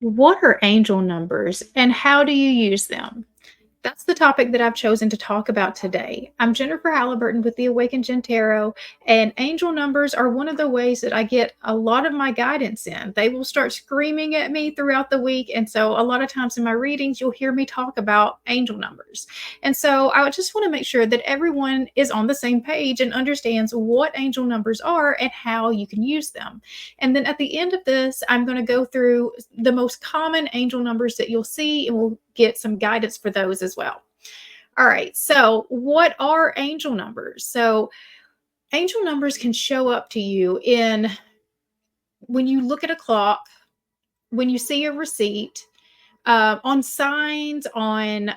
What are angel numbers and how do you use them? That's the topic that I've chosen to talk about today. I'm Jennifer Halliburton with the Awakened Gen Tarot, and angel numbers are one of the ways that I get a lot of my guidance in. They will start screaming at me throughout the week, and so a lot of times in my readings, you'll hear me talk about angel numbers. And so I just want to make sure that everyone is on the same page and understands what angel numbers are and how you can use them. And then at the end of this, I'm going to go through the most common angel numbers that you'll see, and we'll get some guidance for those as well. All right. So, what are angel numbers? So, angel numbers can show up to you in when you look at a clock, when you see a receipt, on signs, on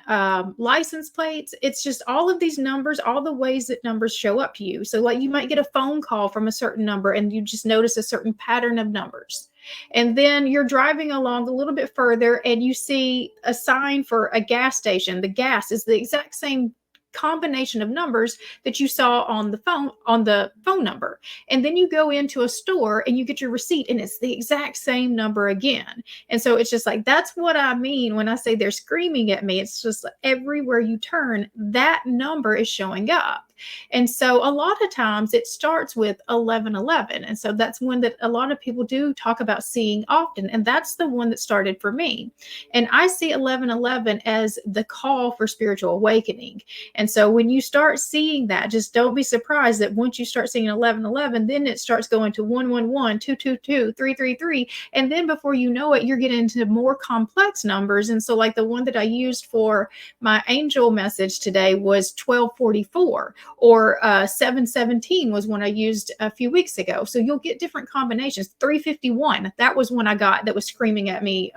license plates. It's just all of these numbers, all the ways that numbers show up to you. So, like, you might get a phone call from a certain number and you just notice a certain pattern of numbers. And then you're driving along a little bit further and you see a sign for a gas station. The gas is the exact same combination of numbers that you saw on the phone number. And then you go into a store and you get your receipt and it's the exact same number again. And so it's just like, that's what I mean when I say they're screaming at me. It's just like everywhere you turn, that number is showing up. And so a lot of times it starts with 1111. And so that's one that a lot of people do talk about seeing often. And that's the one that started for me. And I see 1111 as the call for spiritual awakening. And so when you start seeing that, just don't be surprised that once you start seeing 1111, then it starts going to 111, 222, 333. And then before you know it, you're getting into more complex numbers. And so like the one that I used for my angel message today was 1244, or 717 was one I used a few weeks ago. So you'll get different combinations. 351, that was one I got that was screaming at me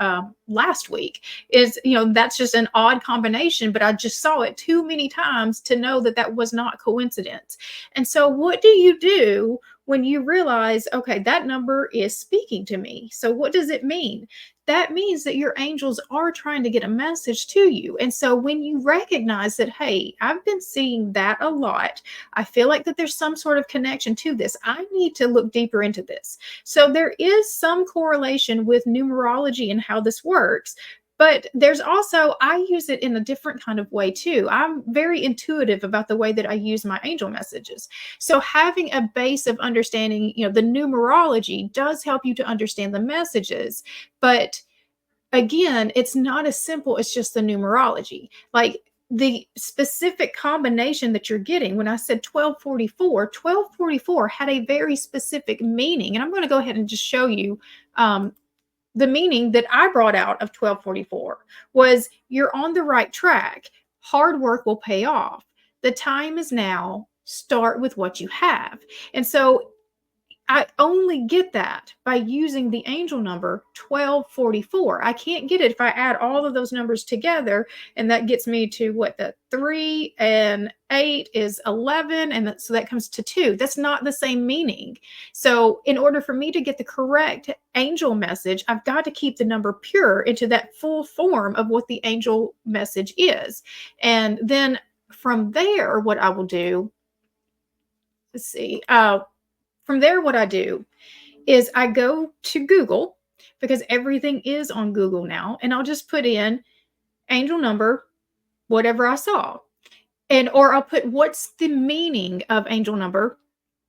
last week. That's just an odd combination, but I just saw it too many times to know that that was not coincidence. And so what do you do when you realize, okay, that number is speaking to me? So what does it mean? That means that your angels are trying to get a message to you. And so when you recognize that, hey, I've been seeing that a lot, I feel like that there's some sort of connection to this. I need to look deeper into this. So there is some correlation with numerology and how this works. But there's also, I use it in a different kind of way too. I'm very intuitive about the way that I use my angel messages. So having a base of understanding, the numerology does help you to understand the messages. But again, it's not as simple as just the numerology. Like the specific combination that you're getting, when I said 1244 had a very specific meaning. And I'm going to go ahead and just show you the meaning that I brought out of 1244 was you're on the right track. Hard work will pay off. The time is now. Start with what you have. And so I only get that by using the angel number 1244. I can't get it if I add all of those numbers together, and that gets me to what the 3 and 8 is 11, and so that comes to 2. That's not the same meaning. So in order for me to get the correct angel message, I've got to keep the number pure into that full form of what the angel message is. And then from there, what I will do, let's see, from there, what I do is I go to Google, because everything is on Google now, and I'll just put in angel number, whatever I saw. Or I'll put what's the meaning of angel number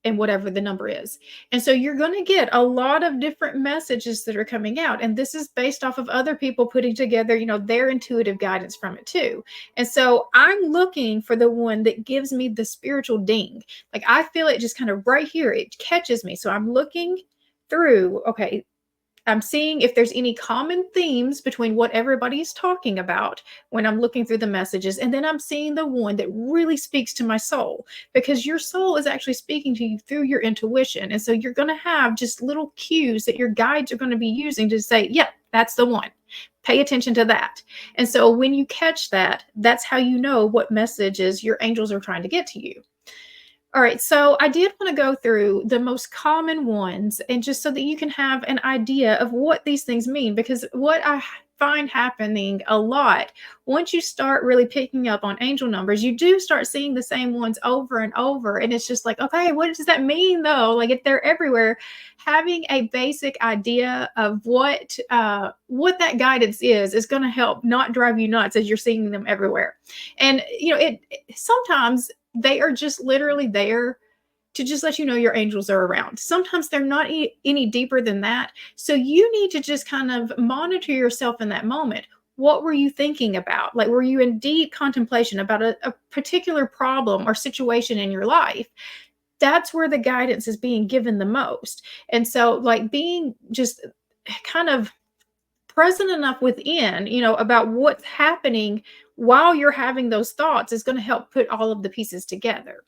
and whatever the number is. And so you're going to get a lot of different messages that are coming out. And this is based off of other people putting together, their intuitive guidance from it too. And so I'm looking for the one that gives me the spiritual ding. Like I feel it just kind of right here. It catches me. So I'm looking through, okay, I'm seeing if there's any common themes between what everybody's talking about when I'm looking through the messages. And then I'm seeing the one that really speaks to my soul, because your soul is actually speaking to you through your intuition. And so you're going to have just little cues that your guides are going to be using to say, yeah, that's the one. Pay attention to that. And so when you catch that, that's how you know what messages your angels are trying to get to you. All right, so I did want to go through the most common ones, and just so that you can have an idea of what these things mean, because what I find happening a lot. Once you start really picking up on angel numbers, you do start seeing the same ones over and over. And it's just like, okay, what does that mean though? Like if they're everywhere, having a basic idea of what that guidance is going to help not drive you nuts as you're seeing them everywhere. And sometimes they are just literally there to just let you know your angels are around. Sometimes they're not any deeper than that. So you need to just kind of monitor yourself in that moment. What were you thinking about? Like, were you in deep contemplation about a particular problem or situation in your life? That's where the guidance is being given the most. And so, like, being just kind of present enough within, about what's happening while you're having those thoughts is going to help put all of the pieces together.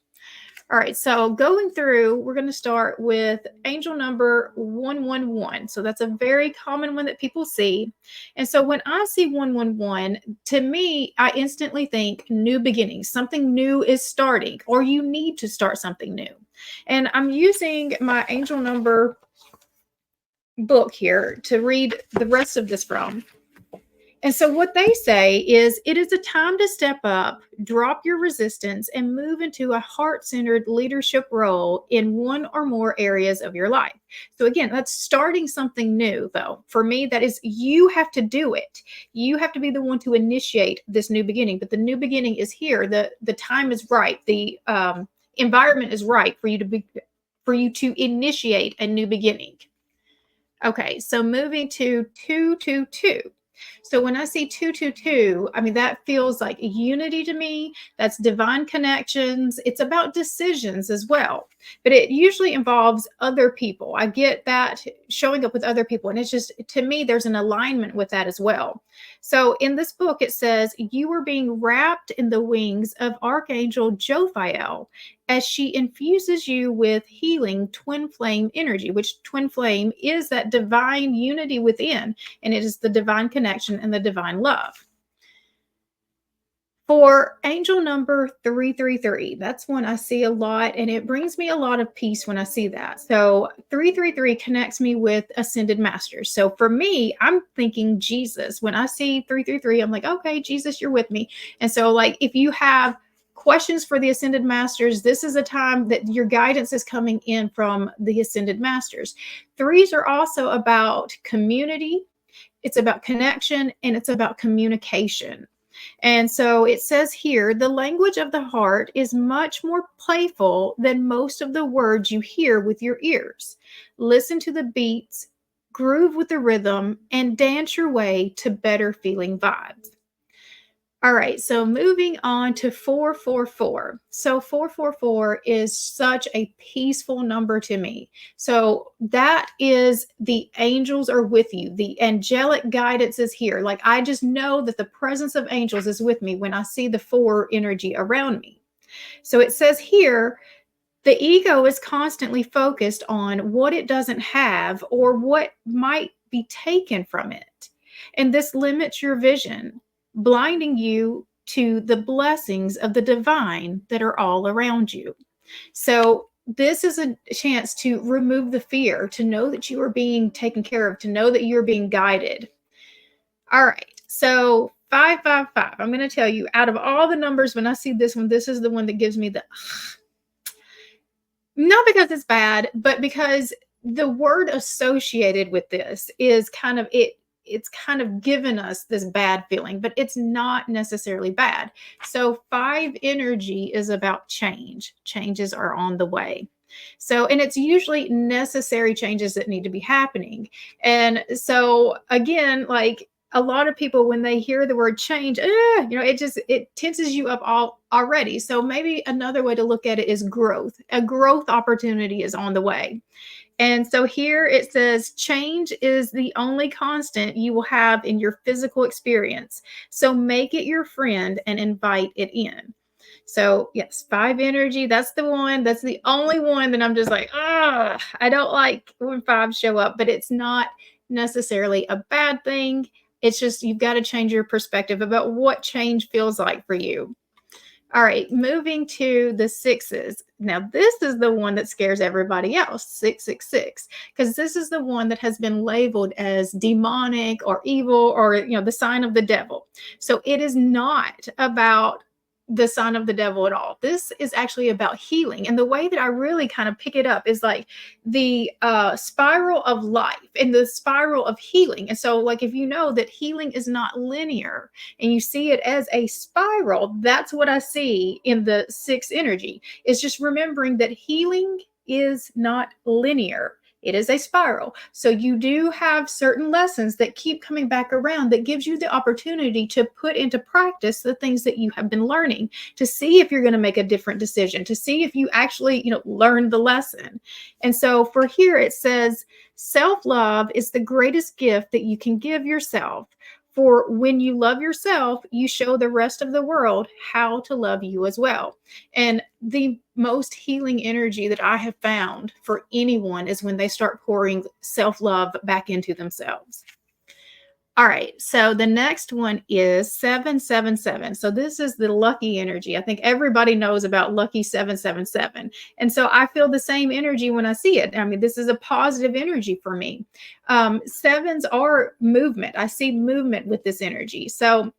All right, so going through, we're going to start with angel number 111. So that's a very common one that people see. And so when I see 111, to me, I instantly think new beginnings. Something new is starting, or you need to start something new. And I'm using my angel number book here to read the rest of this from. And so what they say is, it is a time to step up, drop your resistance, and move into a heart-centered leadership role in one or more areas of your life. So again, that's starting something new, though. For me, that is, you have to do it. You have to be the one to initiate this new beginning. But the new beginning is here. The time is right. The environment is right for you to initiate a new beginning. Okay, so moving to 222. So when I see 222, I mean, that feels like unity to me. That's divine connections. It's about decisions as well, but it usually involves other people. I get that showing up with other people. And it's just, to me, there's an alignment with that as well. So in this book, it says, you are being wrapped in the wings of Archangel Jophiel as she infuses you with healing twin flame energy, which twin flame is that divine unity within, and it is the divine connection and the divine love. For angel number 333, that's one I see a lot, and it brings me a lot of peace when I see that. So 333 connects me with ascended masters. So for me, I'm thinking Jesus. When I see 333, I'm like, okay, Jesus, you're with me. And so, like, if you have questions for the ascended masters, this is a time that your guidance is coming in from the ascended masters. Threes are also about community, it's about connection, and it's about communication. And so it says here, the language of the heart is much more playful than most of the words you hear with your ears. Listen to the beats, groove with the rhythm, and dance your way to better feeling vibes. All right, so moving on to 444. So 444 is such a peaceful number to me. So that is, the angels are with you. The angelic guidance is here. Like, I just know that the presence of angels is with me when I see the 4 energy around me. So it says here, the ego is constantly focused on what it doesn't have or what might be taken from it. And this limits your vision, blinding you to the blessings of the divine that are all around you. So this is a chance to remove the fear, to know that you are being taken care of, to know that you're being guided. All right. So 555, I'm going to tell you, out of all the numbers, when I see this one, this is the one that gives me the, not because it's bad, but because the word associated with this is kind of it. It's kind of given us this bad feeling, but it's not necessarily bad. So 5 energy is about change. Changes are on the way. So, and it's usually necessary changes that need to be happening. And so again, like, a lot of people, when they hear the word change, it tenses you up already. So maybe another way to look at it is growth. A growth opportunity is on the way. And so here it says, change is the only constant you will have in your physical experience. So make it your friend and invite it in. So yes, 5 energy, that's the one. That's the only one that I'm just like, I don't like when 5s show up, but it's not necessarily a bad thing. It's just, you've got to change your perspective about what change feels like for you. All right, moving to the sixes. Now, this is the one that scares everybody else, 666, because this is the one that has been labeled as demonic or evil or, the sign of the devil. So it is not about the sign of the devil at all. This is actually about healing. And the way that I really kind of pick it up is like the spiral of life and the spiral of healing. And so, like, if you know that healing is not linear, and you see it as a spiral, that's what I see in the six energy. Is just remembering that healing is not linear. It is a spiral. So you do have certain lessons that keep coming back around that gives you the opportunity to put into practice the things that you have been learning, to see if you're going to make a different decision, to see if you actually, learn the lesson. And so for here it says self-love is the greatest gift that you can give yourself. For when you love yourself, you show the rest of the world how to love you as well. And the most healing energy that I have found for anyone is when they start pouring self love back into themselves. All right, so the next one is 777. So this is the lucky energy. I think everybody knows about lucky 777. And so I feel the same energy when I see it. I mean, this is a positive energy for me. Sevens are movement. I see movement with this energy. So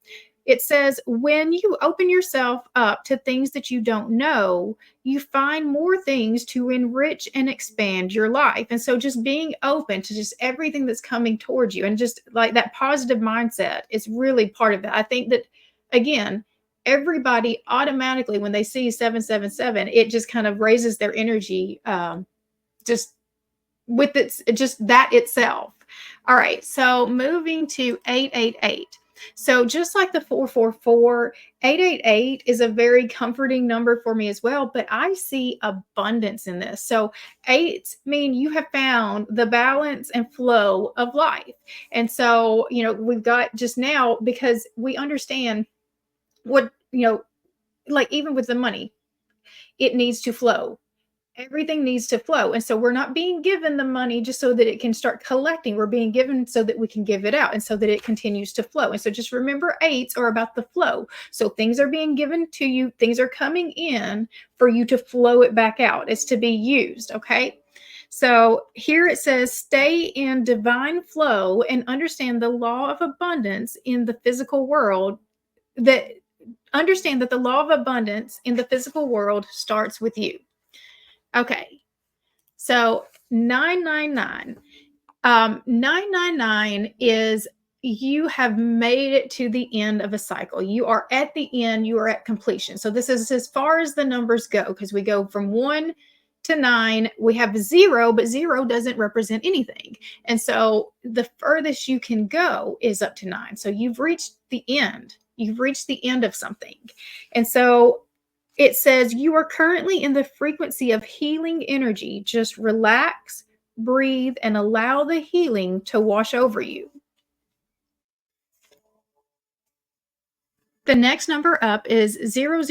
it says, when you open yourself up to things that you don't know, you find more things to enrich and expand your life. And so just being open to just everything that's coming towards you and just like that positive mindset is really part of it. I think that, again, everybody automatically, when they see 777, it just kind of raises their energy, just with its just that itself. All right, so moving to 888. So just like the 444, 888 is a very comforting number for me as well, but I see abundance in this. So eights mean you have found the balance and flow of life. And so, we've got just now, because we understand what, like even with the money, it needs to flow. Everything needs to flow. And so we're not being given the money just so that it can start collecting. We're being given so that we can give it out and so that it continues to flow. And so just remember, eights are about the flow. So things are being given to you, things are coming in for you to flow it back out. It's to be used. Okay. So here it says, stay in divine flow and understand the law of abundance in the physical world. That understand that the law of abundance in the physical world starts with you. Okay, so 999. 999 is you have made it to the end of a cycle. You are at the end, you are at completion. So this is as far as the numbers go, because we go from 1 to 9. We have 0, but 0 doesn't represent anything. And so the furthest you can go is up to 9. So you've reached the end. You've reached the end of something. And so it says you are currently in the frequency of healing energy. Just relax, breathe, and allow the healing to wash over you. The next number up is 000.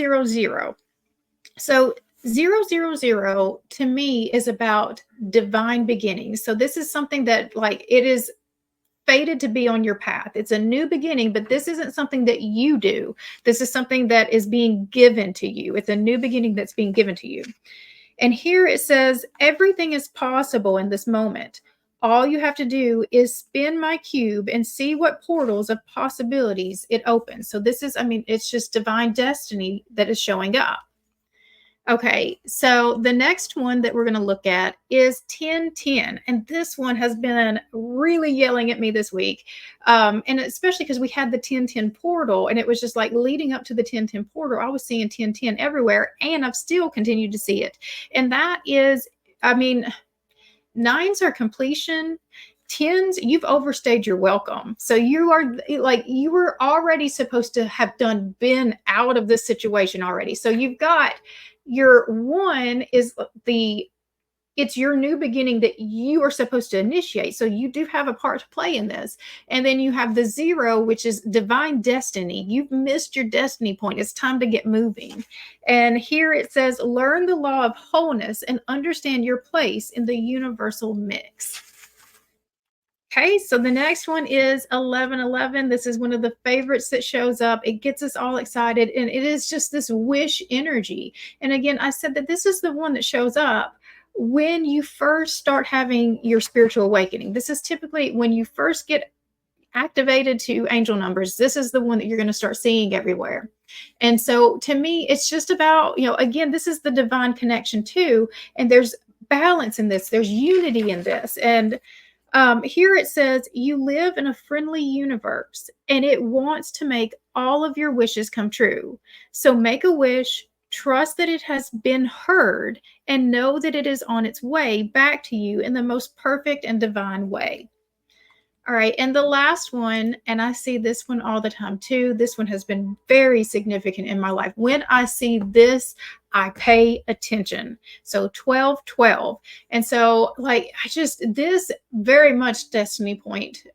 So 000 to me is about divine beginnings. So this is something that, like, it is fated to be on your path. It's a new beginning, but this isn't something that you do. This is something that is being given to you. It's a new beginning that's being given to you. And here it says, everything is possible in this moment. All you have to do is spin my cube and see what portals of possibilities it opens. So this is, it's just divine destiny that is showing up. Okay, so the next one that we're going to look at is 1010. And this one has been really yelling at me this week. And especially because we had the 1010 portal, and it was just like leading up to the 1010 portal, I was seeing 1010 everywhere, and I've still continued to see it. And that is, nines are completion. Tens, you've overstayed your welcome. So you were already supposed to have been out of this situation already. So you've got your one is it's your new beginning that you are supposed to initiate. So you do have a part to play in this. And then you have the 0, which is divine destiny. You've missed your destiny point. It's time to get moving. And here it says, learn the law of wholeness and understand your place in the universal mix. Okay, so the next one is 1111. This is one of the favorites that shows up. It gets us all excited, and it is just this wish energy. And again, I said that this is the one that shows up when you first start having your spiritual awakening. This is typically when you first get activated to angel numbers. This is the one that you're going to start seeing everywhere. And so to me, it's just about, again, this is the divine connection too. And there's balance in this, there's unity in this. And here it says, you live in a friendly universe and it wants to make all of your wishes come true. So make a wish, trust that it has been heard, and know that it is on its way back to you in the most perfect and divine way. All right, and the last one, and I see this one all the time too. This one has been very significant in my life. When I see this, I pay attention. So 1212. And so this very much destiny point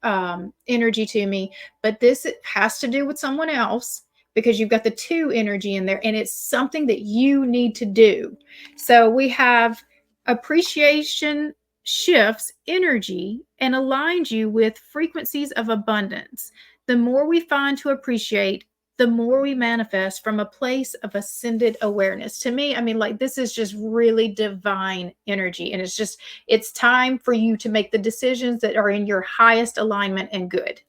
energy to me, but this has to do with someone else because you've got the two energy in there and it's something that you need to do. So we have appreciation shifts energy and aligns you with frequencies of abundance. The more we find to appreciate, the more we manifest from a place of ascended awareness. To me, I mean, like, this is just really divine energy. And it's time for you to make the decisions that are in your highest alignment and good.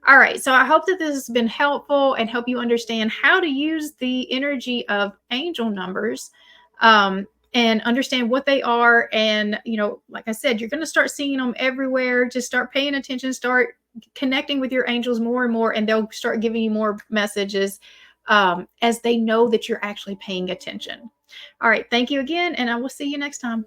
All right. So I hope that this has been helpful and help you understand how to use the energy of angel numbers. And understand what they are. And, like I said, you're going to start seeing them everywhere. Just start paying attention, start connecting with your angels more and more, and they'll start giving you more messages as they know that you're actually paying attention. All right. Thank you again, and I will see you next time.